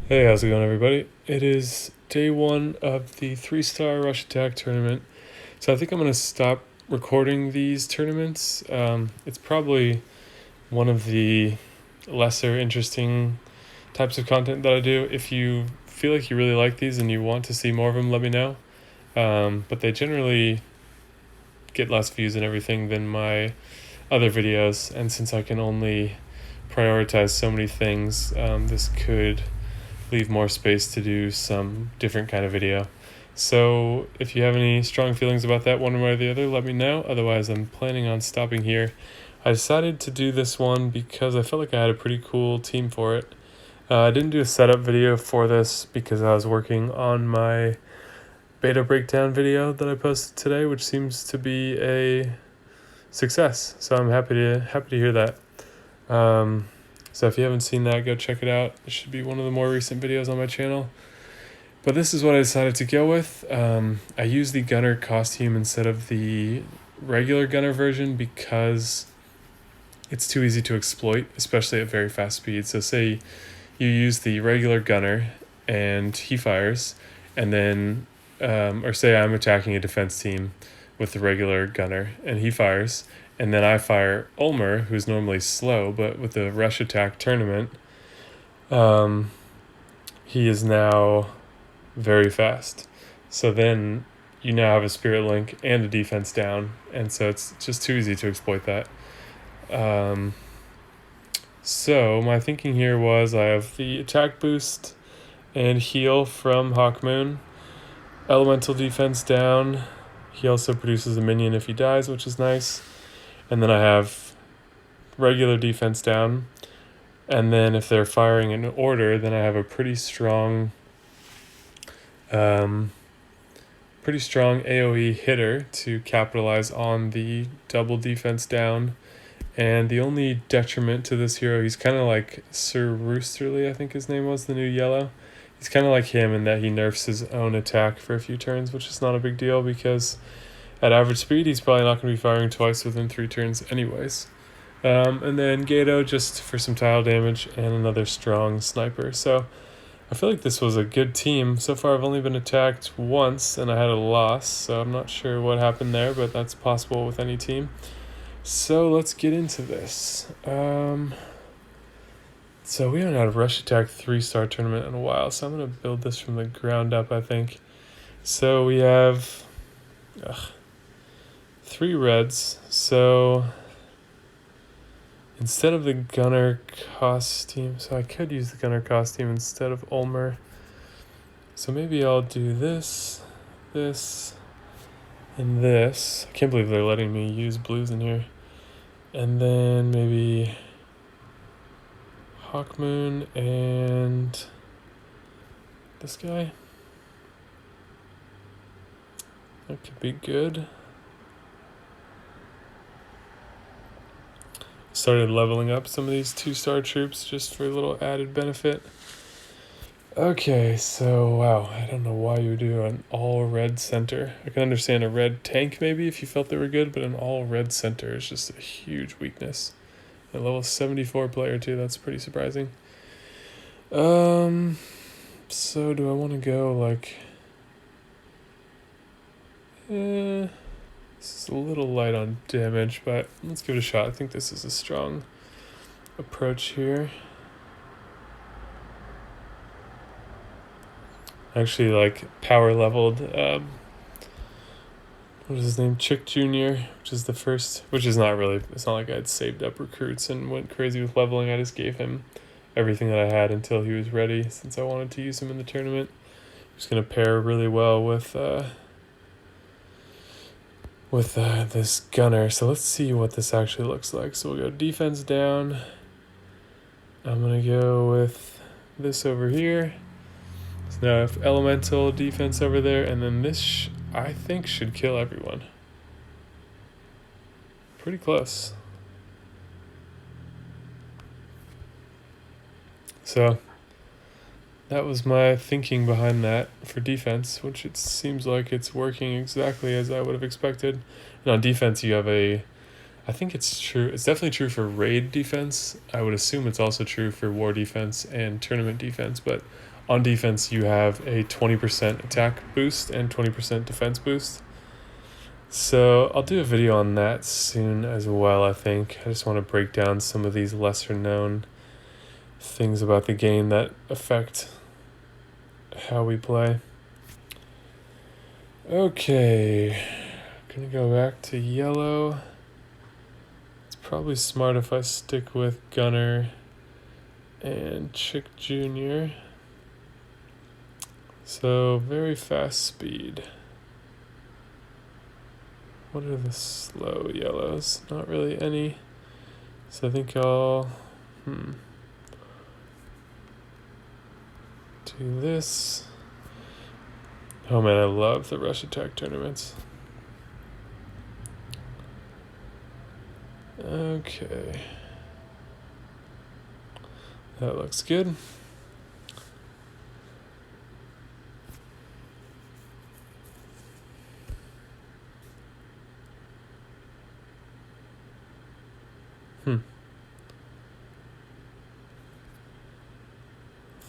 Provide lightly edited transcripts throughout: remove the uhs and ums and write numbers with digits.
Hey, how's it going, everybody? It is day one of the 3-star Rush Attack tournament. So I think I'm going to stop recording these tournaments. It's probably one of the lesser interesting types of content that I do. If you feel like you really like these and you want to see more of them, let me know. But they generally get less views and everything than my other videos. And since I can only prioritize so many things, this could leave more space to do some different kind of video. So if you have any strong feelings about that one way or the other, let me know. Otherwise, I'm planning on stopping here. I decided to do this one because I felt like I had a pretty cool team for it. I didn't do a setup video for this because I was working on my beta breakdown video that I posted today, which seems to be a success. So I'm happy to hear that. So if you haven't seen that, go check it out. It should be one of the more recent videos on my channel. But this is what I decided to go with. I used the gunner costume instead of the regular gunner version because it's too easy to exploit, especially at very fast speeds. So say you use the regular gunner and he fires, and then, or say I'm attacking a defense team with the regular gunner and he fires, and then I fire Ulmer, who's normally slow, but with the rush attack tournament, he is now very fast. So then you now have a spirit link and a defense down, and so it's just too easy to exploit that. So my thinking here was I have the attack boost and heal from Hawkmoon, elemental defense down. He also produces a minion if he dies, which is nice. And then I have regular defense down. And then if they're firing in order, then I have a pretty strong AoE hitter to capitalize on the double defense down. And the only detriment to this hero, he's kind of like Sir Roosterly, I think his name was, the new yellow. He's kind of like him in that he nerfs his own attack for a few turns, which is not a big deal because at average speed, he's probably not going to be firing twice within 3 turns anyways. And then Gato just for some tile damage and another strong sniper. So I feel like this was a good team. So far, I've only been attacked once, and I had a loss. So I'm not sure what happened there, but that's possible with any team. So let's get into this. So we haven't had a Rush Attack 3-star tournament in a while, so I'm going to build this from the ground up, I think. So we have 3 reds. So instead of the gunner costume, so I could use the gunner costume instead of Ulmer. So maybe I'll do this, and this. I can't believe they're letting me use blues in here. And then maybe Hawkmoon and this guy. That could be good. Started leveling up some of these 2-star troops just for a little added benefit. Okay, so wow, I don't know why you would do an all-red center. I can understand a red tank maybe if you felt they were good, but an all-red center is just a huge weakness. A level 74 player too, that's pretty surprising. So do I want to go like... this is a little light on damage, but let's give it a shot. I think this is a strong approach here. Actually, like power leveled. What is his name? Chick Jr., which is the first. Which is not really. It's not like I'd saved up recruits and went crazy with leveling. I just gave him everything that I had until he was ready, since I wanted to use him in the tournament. He's gonna pair really well with this gunner. So let's see what this actually looks like. So we'll go defense down. I'm gonna go with this over here. So now I have elemental defense over there, and then this I think should kill everyone. Pretty close. So that was my thinking behind that for defense, which it seems like it's working exactly as I would have expected. And on defense, you have I think it's true. It's definitely true for raid defense. I would assume it's also true for war defense and tournament defense, but on defense you have a 20% attack boost and 20% defense boost. So I'll do a video on that soon as well, I think. I just want to break down some of these lesser known things about the game that affect how we play. Okay, gonna go back to yellow. It's probably smart if I stick with Gunner and Chick Jr. So very fast speed. What are the slow yellows? Not really any. So I think I'll do this. Oh man, I love the rush attack tournaments. Okay. That looks good.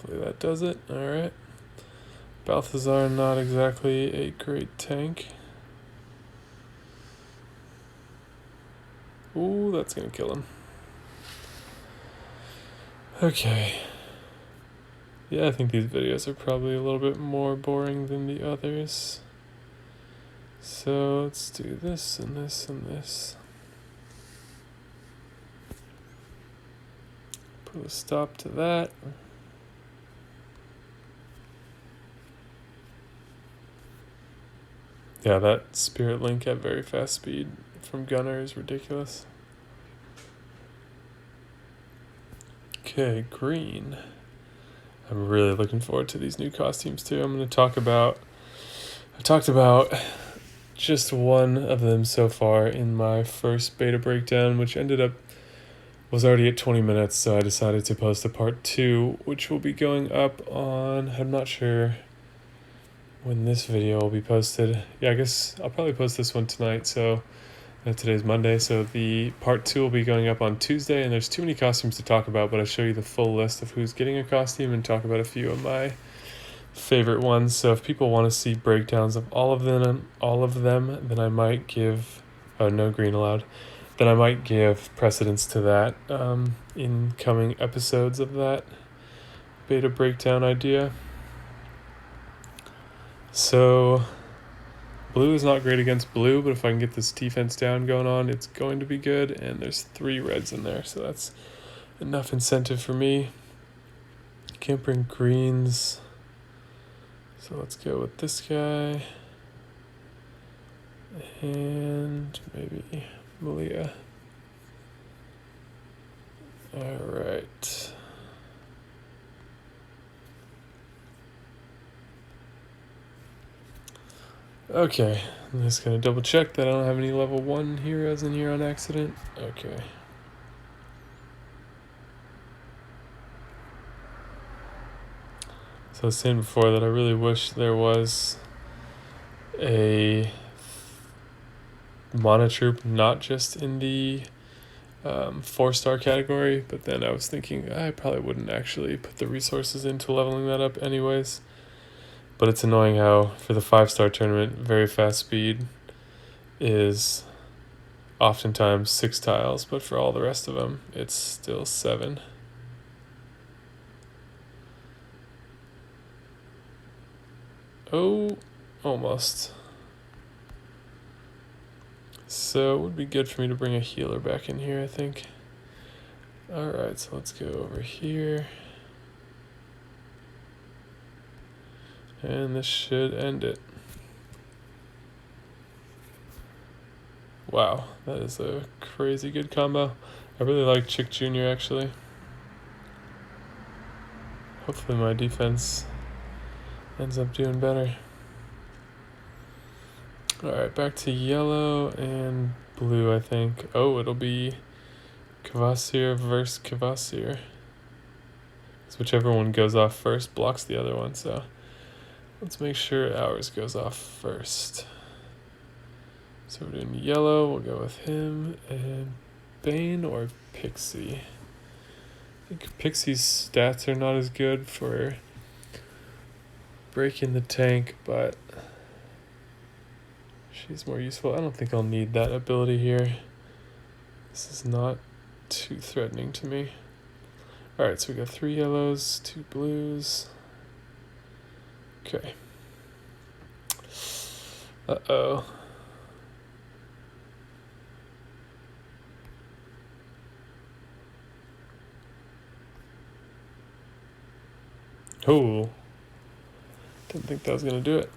Hopefully that does it. Alright. Balthazar, not exactly a great tank. Ooh, that's gonna kill him. Okay. Yeah, I think these videos are probably a little bit more boring than the others. So let's do this and this and this. Put a stop to that. Yeah, that Spirit Link at very fast speed from Gunner is ridiculous. Okay, green. I'm really looking forward to these new costumes too. I talked about just one of them so far in my first beta breakdown, which was already at 20 minutes, so I decided to post a part 2, which will be going up on, I'm not sure when this video will be posted. Yeah, I guess I'll probably post this one tonight, so today's Monday, so the part 2 will be going up on Tuesday, and there's too many costumes to talk about, but I'll show you the full list of who's getting a costume and talk about a few of my favorite ones. So if people want to see breakdowns of all of them, then I might give, no green allowed, then I might give precedence to that in coming episodes of that beta breakdown idea. So blue is not great against blue, but if I can get this defense down going on, it's going to be good. And there's 3 reds in there, so that's enough incentive for me. Can't bring greens, so let's go with this guy. And maybe Malia. Alright. Okay, I'm just gonna double check that I don't have any level 1 heroes in here on accident. Okay. So I was saying before that I really wish there was a mana troop not just in the 4-star category, but then I was thinking I probably wouldn't actually put the resources into leveling that up anyways. But it's annoying how for the 5-star tournament, very fast speed is oftentimes 6 tiles, but for all the rest of them, it's still 7. Oh, almost. So it would be good for me to bring a healer back in here, I think. Alright, so let's go over here. And this should end it. Wow, that is a crazy good combo. I really like Chick Jr. actually. Hopefully my defense ends up doing better. Alright, back to yellow and blue, I think. Oh, it'll be Kvasir versus Kvasir. So whichever one goes off first blocks the other one, so let's make sure ours goes off first. So we're doing yellow, we'll go with him, and Bane or Pixie. I think Pixie's stats are not as good for breaking the tank, but she's more useful. I don't think I'll need that ability here. This is not too threatening to me. Alright, so we got 3 yellows, 2 blues. Okay. Uh-oh. Oh. Didn't think that was going to do it.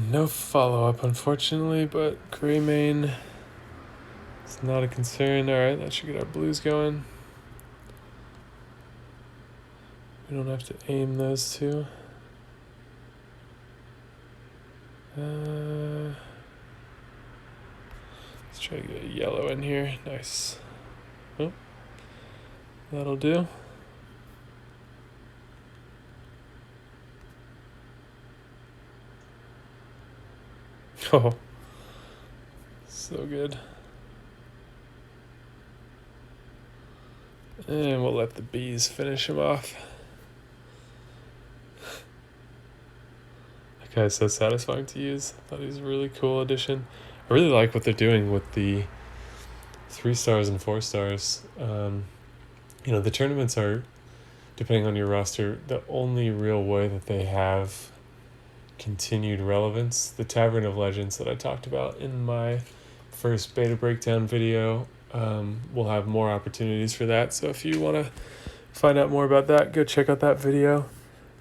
No follow-up, unfortunately, but gray main is not a concern. Alright, that should get our blues going. We don't have to aim those two. Let's try to get a yellow in here. Nice. Oh, that'll do. Oh, so good. And we'll let the bees finish him off. That guy's so satisfying to use. I thought he was a really cool addition. I really like what they're doing with the 3 stars and 4 stars. The tournaments are, depending on your roster, the only real way that they have continued relevance. The Tavern of Legends that I talked about in my first beta breakdown video will have more opportunities for that. So if you want to find out more about that, go check out that video.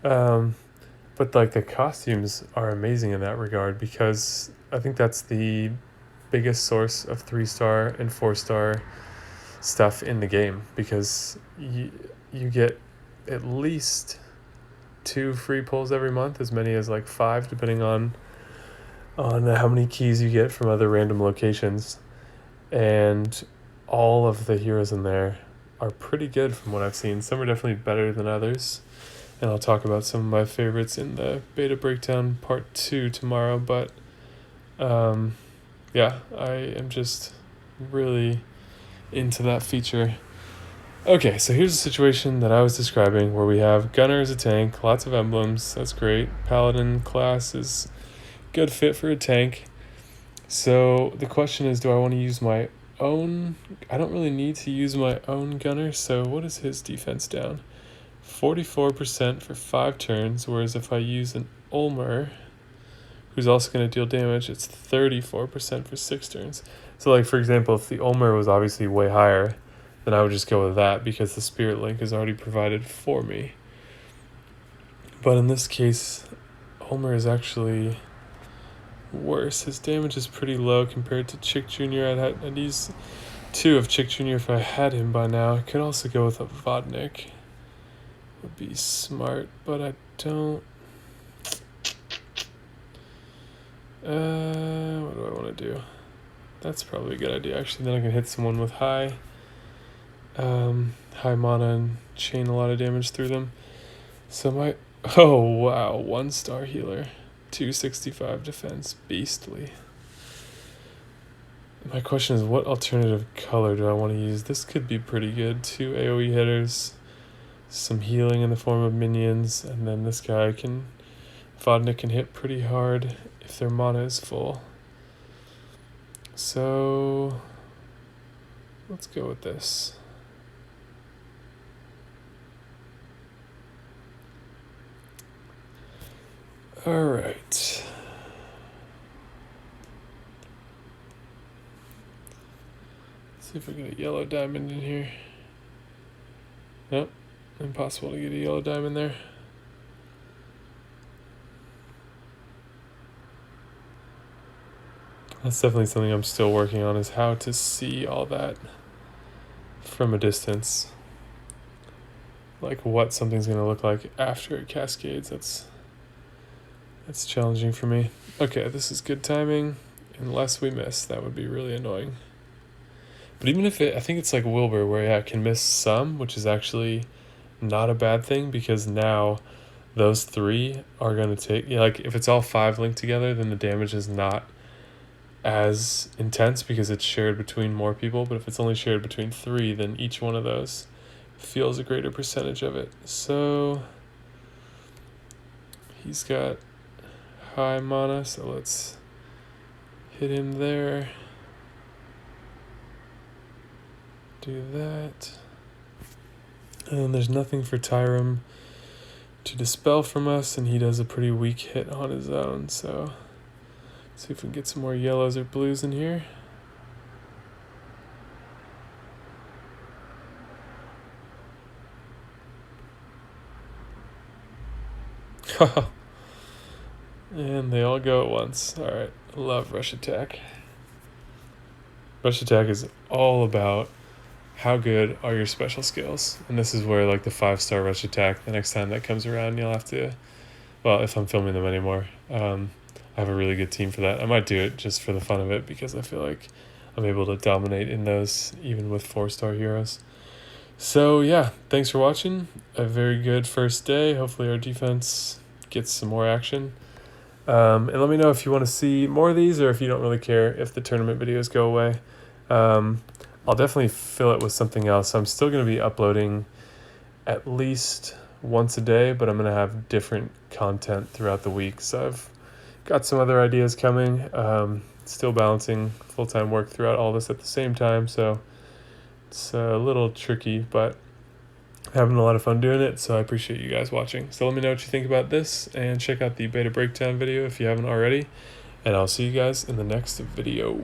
But like the costumes are amazing in that regard, because I think that's the biggest source of 3-star and 4-star stuff in the game, because you get at least 2 free pulls every month, as many as like 5 depending on how many keys you get from other random locations, and all of the heroes in there are pretty good from what I've seen. Some are definitely better than others, and I'll talk about some of my favorites in the beta breakdown part 2 tomorrow. But yeah, I am just really into that feature. Okay, so here's a situation that I was describing where we have Gunner as a tank, lots of emblems, that's great. Paladin class is good fit for a tank. So the question is, do I want to use my own? I don't really need to use my own Gunner, so what is his defense down? 44% for 5 turns, whereas if I use an Ulmer, who's also going to deal damage, it's 34% for 6 turns. So like, for example, if the Ulmer was obviously way higher, then I would just go with that because the Spirit Link is already provided for me. But in this case, Ulmer is actually worse. His damage is pretty low compared to Chick Jr. I'd use 2 of Chick Jr. if I had him by now. I could also go with a Vodnik. Would be smart, but I don't. What do I want to do? That's probably a good idea, actually. Then I can hit someone with high mana and chain a lot of damage through them. So oh wow, 1-star healer, 265 defense, beastly. My question is, what alternative color do I want to use? This could be pretty good. 2 AoE hitters, some healing in the form of minions, and then this guy Vodnik can hit pretty hard if their mana is full. So let's go with this. All right. See if we get a yellow diamond in here. Nope, impossible to get a yellow diamond there. That's definitely something I'm still working on, is how to see all that from a distance. Like what something's going to look like after it cascades. That's challenging for me. Okay, this is good timing. Unless we miss, that would be really annoying. But even if I think it's like Wilbur, where I can miss some, which is actually not a bad thing, because now those 3 are going to take, like if it's all 5 linked together, then the damage is not as intense because it's shared between more people. But if it's only shared between 3, then each one of those feels a greater percentage of it. So he's got high mana, so let's hit him there. Do that. And there's nothing for Tyrum to dispel from us, and he does a pretty weak hit on his own, so let's see if we can get some more yellows or blues in here. And they all go at once. Alright, love Rush Attack. Rush Attack is all about how good are your special skills. And this is where like the 5-star Rush Attack, the next time that comes around, you'll have to, well, if I'm filming them anymore, I have a really good team for that. I might do it just for the fun of it because I feel like I'm able to dominate in those even with 4-star heroes. So yeah, thanks for watching. A very good first day. Hopefully our defense gets some more action. And let me know if you want to see more of these or if you don't really care if the tournament videos go away. I'll definitely fill it with something else. I'm still going to be uploading at least once a day, but I'm going to have different content throughout the week. So I've got some other ideas coming. Still balancing full-time work throughout all this at the same time, so it's a little tricky, but having a lot of fun doing it, so I appreciate you guys watching. So let me know what you think about this, and check out the beta breakdown video if you haven't already, and I'll see you guys in the next video.